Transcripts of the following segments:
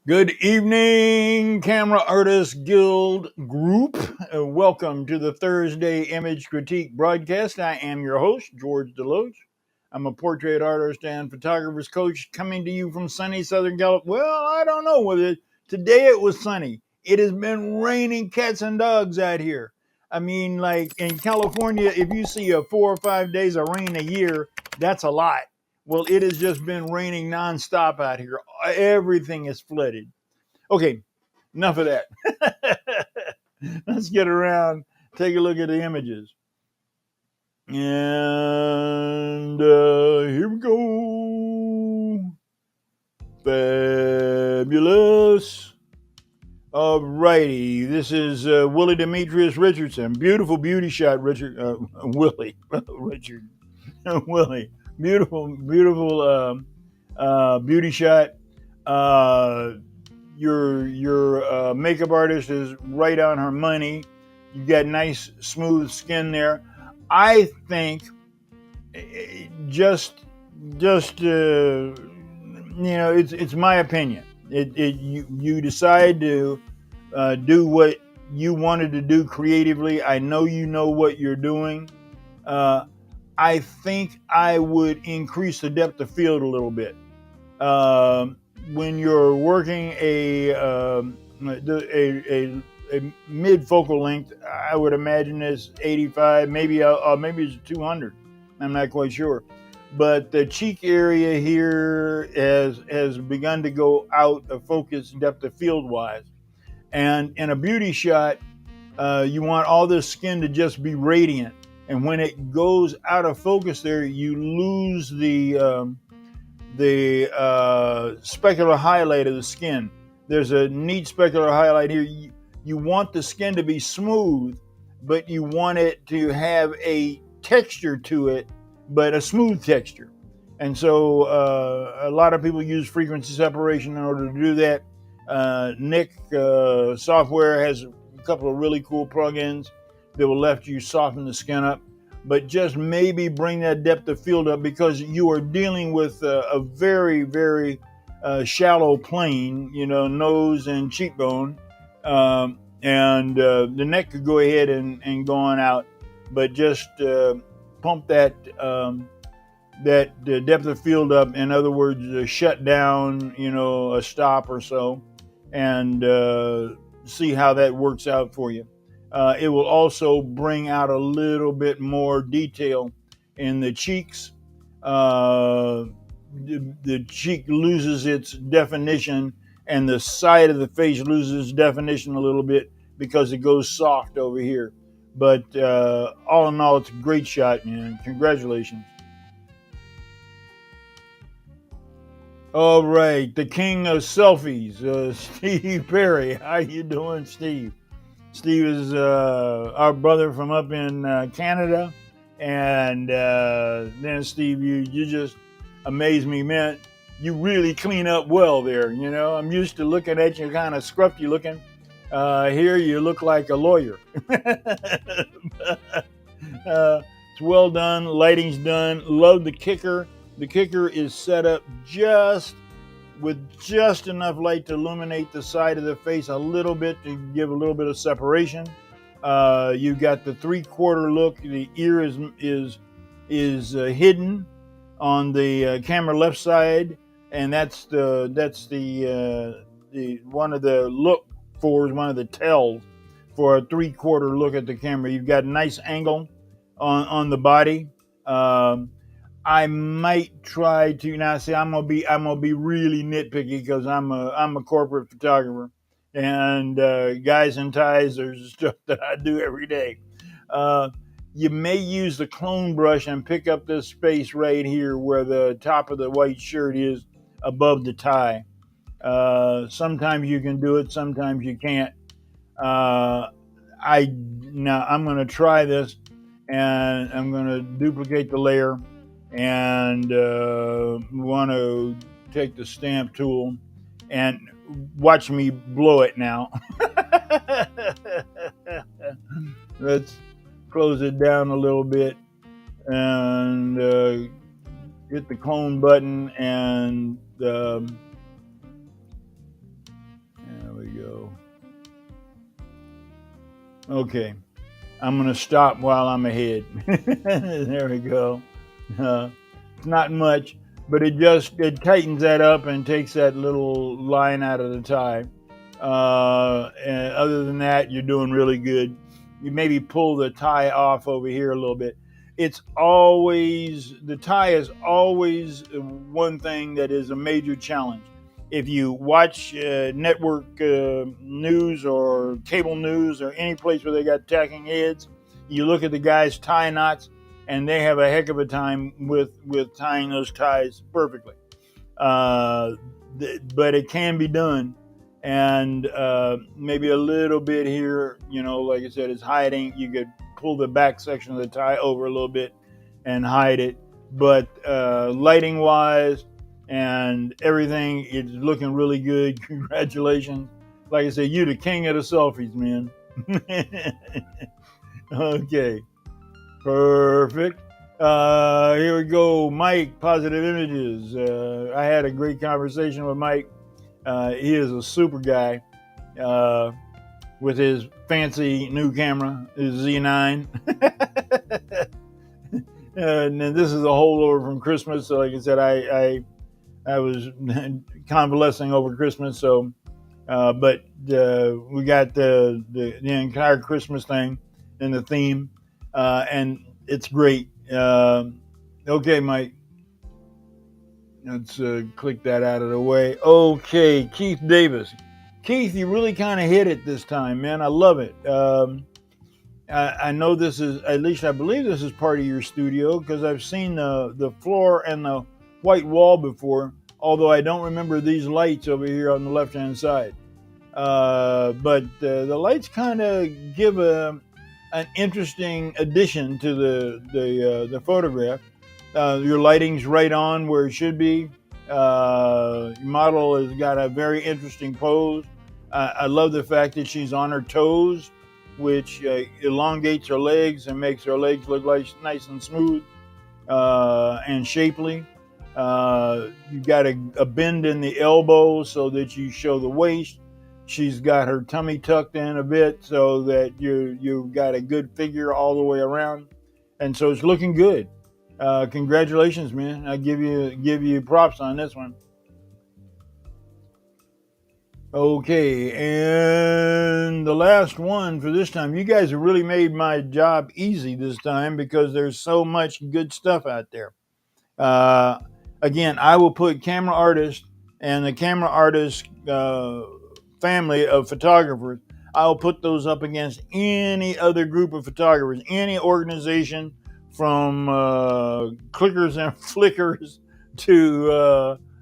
Good evening, Camera Artist Guild Group. Welcome to the Thursday Image Critique broadcast. I am your host, George DeLoache. I'm a portrait artist and photographer's coach coming to you from sunny Southern California. Well, I don't know whether today it was sunny. It has been raining cats and dogs out here. I mean, like in California, if you see a 4 or 5 days of rain a year, that's a lot. Well, it has just been raining nonstop out here. Everything is flooded. Okay, enough of that. Let's get around, take a look at the images. And here we go. Fabulous. Alrighty, this is Willie Demetrius Richardson. Beautiful beauty shot, Richard. Willie. Richard. Willie. Beautiful beauty shot. Your makeup artist is right on her money. You got nice smooth skin there. I think just it's my opinion. You decide to do what you wanted to do creatively. I know you know what you're doing. I think I would increase the depth of field a little bit. When you're working a mid focal length, I would imagine is 85, maybe it's 200. I'm not quite sure, but the cheek area here has begun to go out of focus depth of field wise, and in a beauty shot, you want all this skin to just be radiant, and when it goes out of focus, there you lose the specular highlight of the skin. There's a neat specular highlight here. You want the skin to be smooth, but you want it to have a texture to it, but a smooth texture. And so a lot of people use frequency separation in order to do that. Nick software has a couple of really cool plugins that will let you soften the skin up, but just maybe bring that depth of field up, because you are dealing with a very, very shallow plane, nose and cheekbone. And the neck could go ahead and go on out, but just pump that depth of field up. In other words, shut down, a stop or so, and see how that works out for you. It will also bring out a little bit more detail in the cheeks. The cheek loses its definition, and the side of the face loses its definition a little bit because it goes soft over here. But all in all, it's a great shot, man. Congratulations. All right, the king of selfies, Steve Perry. How you doing, Steve? Steve is our brother from up in Canada, and then Steve, you just amaze me, man. You really clean up well there. I'm used to looking at you kind of scruffy looking. Here you look like a lawyer. It's well done. Lighting's done. Love the kicker. The kicker is set up with just enough light to illuminate the side of the face a little bit, to give a little bit of separation. You've got the 3/4 look. The ear is hidden on the camera left side, and that's the one of the look fors, one of the tells for a 3/4 look at the camera. You've got a nice angle on the body. I might try to now. See, I'm gonna be really nitpicky, because I'm a corporate photographer, and guys in ties are stuff that I do every day. You may use the clone brush and pick up this space right here where the top of the white shirt is above the tie. Sometimes you can do it, sometimes you can't. I'm gonna try this, and I'm gonna duplicate the layer, and want to take the stamp tool and watch me blow it now. Let's close it down a little bit and hit the clone button, and Okay, I'm gonna stop while I'm ahead. There we go. It's not much, but it tightens that up and takes that little line out of the tie. And other than that, you're doing really good. You maybe pull the tie off over here a little bit. The tie is always one thing that is a major challenge. If you watch network news or cable news or any place where they got tacking heads, you look at the guys' tie knots, and they have a heck of a time with tying those ties perfectly. Uh, but it can be done, and maybe a little bit here, like I said, is hiding. You could pull the back section of the tie over a little bit and hide it, but lighting wise and everything, it's looking really good. Congratulations. Like I said, you the king of the selfies, man. Okay, perfect. Here we go. Mike, Positive Images. I had a great conversation with Mike. He is a super guy with his fancy new camera, his Z9. And this is a holdover from Christmas. So like I said, I was convalescing over Christmas. So, but we got the entire Christmas thing and the theme, and it's great. Okay, Mike. Let's click that out of the way. Okay, Keith Davis. Keith, you really kind of hit it this time, man. I love it. I know this is, at least I believe this is part of your studio, because I've seen the floor and the white wall before, although I don't remember these lights over here on the left-hand side. But the lights kind of give an interesting addition to the photograph. Your lighting's right on where it should be. Your model has got a very interesting pose. I love the fact that she's on her toes, which elongates her legs and makes her legs look like nice and smooth and shapely. You've got a bend in the elbow so that you show the waist. She's got her tummy tucked in a bit so that you've got a good figure all the way around, and so it's looking good. Congratulations, man! I give you props on this one. Okay, and the last one for this time. You guys have really made my job easy this time because there's so much good stuff out there. Again, I will put camera artist and the camera artist family of photographers. I'll put those up against any other group of photographers, any organization, from clickers and flickers to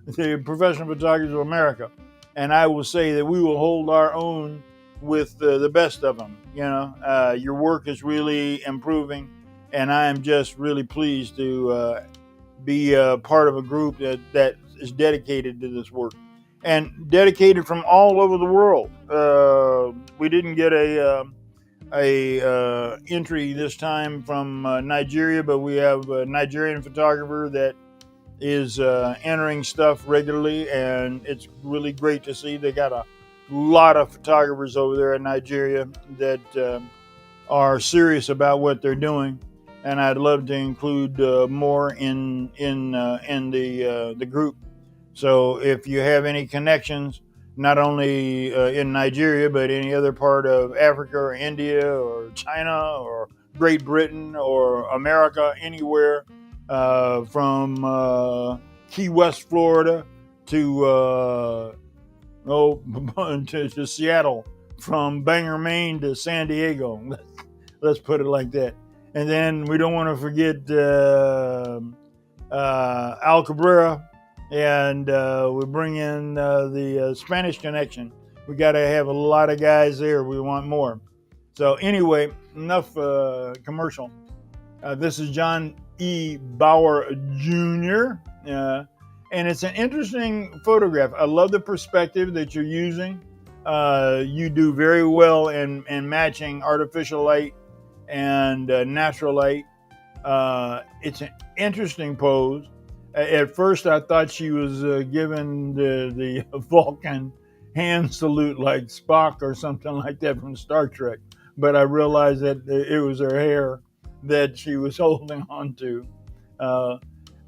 the Professional Photographers of America. And I will say that we will hold our own with the best of them. Your work is really improving, and I am just really pleased to be part of a group that is dedicated to this work, and dedicated from all over the world. We didn't get a entry this time from Nigeria, but we have a Nigerian photographer that is entering stuff regularly, and it's really great to see. They got a lot of photographers over there in Nigeria that are serious about what they're doing, and I'd love to include more in the group. So if you have any connections, not only in Nigeria, but any other part of Africa or India or China or Great Britain or America, anywhere, from Key West, Florida to to Seattle, from Bangor, Maine to San Diego. Let's put it like that. And then we don't want to forget Al Cabrera, and we bring in the Spanish connection. We got to have a lot of guys there. We want more. So anyway, enough commercial. This is John E. Bauer Jr., and it's an interesting photograph. I love the perspective that you're using. You do very well in matching artificial light and natural light. It's an interesting pose. At first, I thought she was giving the Vulcan hand salute like Spock or something like that from Star Trek. but I realized that it was her hair that she was holding on to.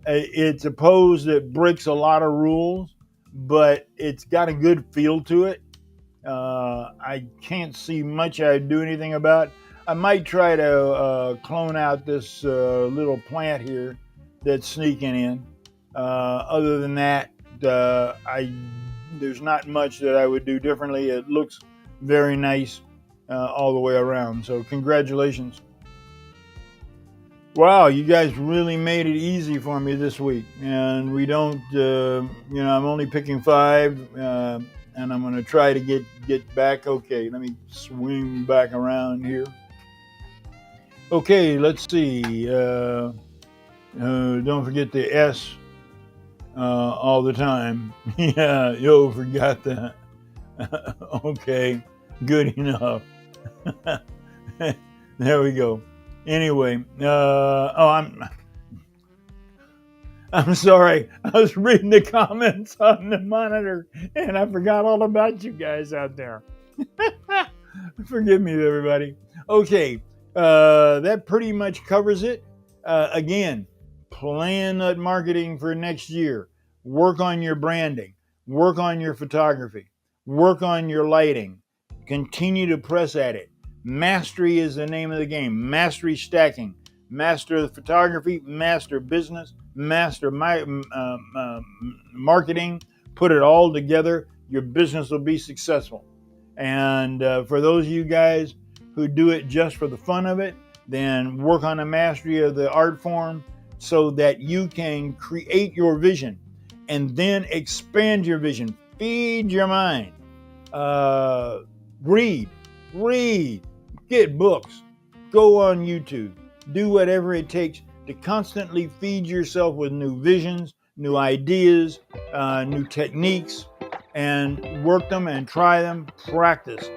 It's a pose that breaks a lot of rules, but it's got a good feel to it. I can't see much I'd do anything about. I might try to clone out this little plant here that's sneaking in. Other than that, there's not much that I would do differently. It looks very nice all the way around. So congratulations. Wow, you guys really made it easy for me this week. And we don't, I'm only picking 5, and I'm going to try to get back. Okay, let me swing back around here. Okay, let's see. Don't forget the S all the time. Yeah, yo, forgot that. Okay, good enough. There we go. Anyway, I'm sorry. I was reading the comments on the monitor and I forgot all about you guys out there. Forgive me, everybody. Okay, that pretty much covers it. Again, plan that marketing for next year. Work on your branding. Work on your photography. Work on your lighting. Continue to press at it. Mastery is the name of the game. Mastery stacking. Master the photography. Master business. Master marketing. Put it all together. Your business will be successful. And for those of you guys who do it just for the fun of it, then work on the mastery of the art form so that you can create your vision and then expand your vision. Feed your mind. Read. Get books. Go on YouTube. Do whatever it takes to constantly feed yourself with new visions, new ideas, new techniques, and work them and try them. Practice.